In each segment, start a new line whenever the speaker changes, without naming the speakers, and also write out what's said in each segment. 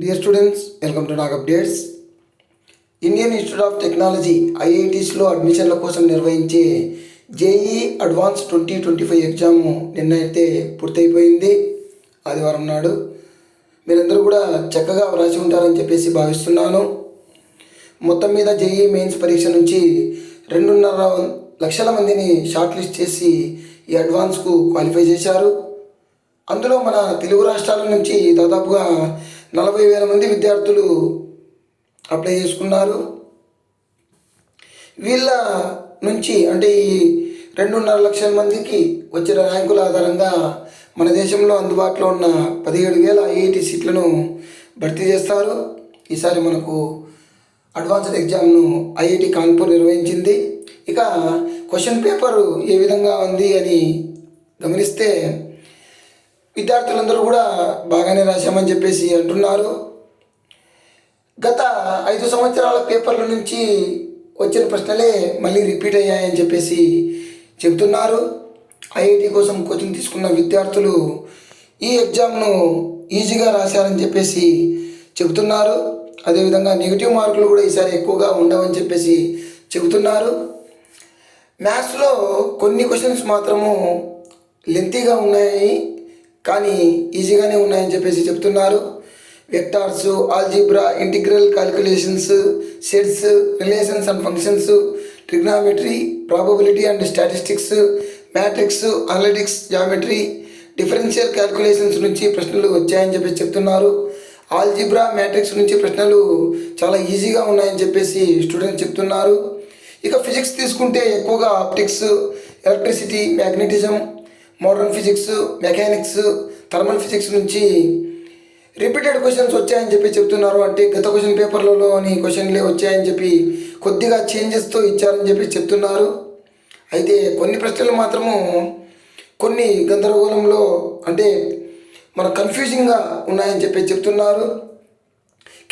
Dear students, welcome to Nag Updates. Indian Institute of Technology ఐఐటీస్లో అడ్మిషన్ల కోసం నిర్వహించే జేఈ అడ్వాన్స్ 2025 ఎగ్జామ్ నిన్న అయితే పూర్తయిపోయింది ఆదివారం నాడు. మీరందరూ కూడా చక్కగా వ్రాసి ఉంటారని చెప్పేసి భావిస్తున్నాను. మొత్తం మీద జేఈ మెయిన్స్ పరీక్ష నుంచి 2.5 లక్షల మందిని షార్ట్ లిస్ట్ చేసి ఈ అడ్వాన్స్కు క్వాలిఫై చేశారు. అందులో మన తెలుగు రాష్ట్రాల నుంచి దాదాపుగా 40,000 మంది విద్యార్థులు అప్లై చేసుకున్నారు. వీళ్ళ నుంచి అంటే ఈ 2.5 లక్షల మందికి వచ్చిన ర్యాంకుల ఆధారంగా మన దేశంలో అందుబాటులో ఉన్న 17,000 ఐఐటి సీట్లను భర్తీ చేస్తారు. ఈసారి మనకు అడ్వాన్స్డ్ ఎగ్జామ్ను ఐఐటి కాన్పూర్ నిర్వహించింది. ఇక క్వశ్చన్ పేపర్ ఏ విధంగా ఉంది అని గమనిస్తే విద్యార్థులందరూ కూడా బాగానే రాశామని చెప్పేసి అంటున్నారు. గత 5 సంవత్సరాల పేపర్ల నుంచి వచ్చిన ప్రశ్నలే మళ్ళీ రిపీట్ అయ్యాయని చెప్పేసి చెబుతున్నారు. ఐఐటి కోసం కోచింగ్ తీసుకున్న విద్యార్థులు ఈ ఎగ్జామ్ను ఈజీగా రాశారని చెప్పేసి చెబుతున్నారు. అదేవిధంగా నెగిటివ్ మార్కులు కూడా ఈసారి ఎక్కువగా ఉండవని చెప్పేసి చెబుతున్నారు. మ్యాథ్స్లో కొన్ని క్వశ్చన్స్ మాత్రము లెంతీగా ఉన్నాయి, కానీ ఈజీగానే ఉన్నాయని చెప్పేసి చెప్తున్నారు. Vectors, algebra, integral calculations, sets, relations and functions, trigonometry, probability and statistics, matrix, analytics, geometry, differential calculations నుంచి ప్రశ్నలు వచ్చాయని చెప్పేసి చెప్తున్నారు. ఆల్జీబ్రా, మ్యాట్రిక్స్ నుంచి ప్రశ్నలు చాలా ఈజీగా ఉన్నాయని చెప్పేసి స్టూడెంట్స్ చెప్తున్నారు. ఇక ఫిజిక్స్ తీసుకుంటే ఎక్కువగా optics, electricity, magnetism, modern physics, mechanics, thermal physics నుంచి రిపీటెడ్ క్వశ్చన్స్ వచ్చాయని చెప్పి చెప్తున్నారు. అంటే గత క్వశ్చన్ పేపర్లలోని క్వశ్చన్లే వచ్చాయని చెప్పి కొద్దిగా చేంజెస్తో ఇచ్చారని చెప్పి చెప్తున్నారు. అయితే కొన్ని ప్రశ్నలు మాత్రము కొన్ని గందరగోళంలో అంటే మన కన్ఫ్యూజింగ్గా ఉన్నాయని చెప్పి చెప్తున్నారు.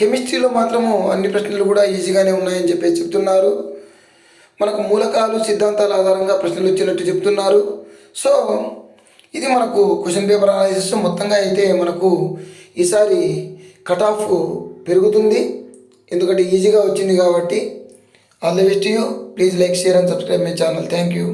కెమిస్ట్రీలో మాత్రము అన్ని ప్రశ్నలు కూడా ఈజీగానే ఉన్నాయని చెప్పి చెప్తున్నారు. మనకు మూలకాలు, సిద్ధాంతాల ఆధారంగా ప్రశ్నలు వచ్చినట్టు చెప్తున్నారు. సో ఇది మనకు క్వశ్చన్ పేపర్ అనాలిసిస్. మొత్తంగా అయితే మనకు ఈసారి కట్ ఆఫ్ పెరుగుతుంది, ఎందుకంటే ఈజీగా వచ్చింది కాబట్టి. All the best you. Please like, share and subscribe my channel. Thank you.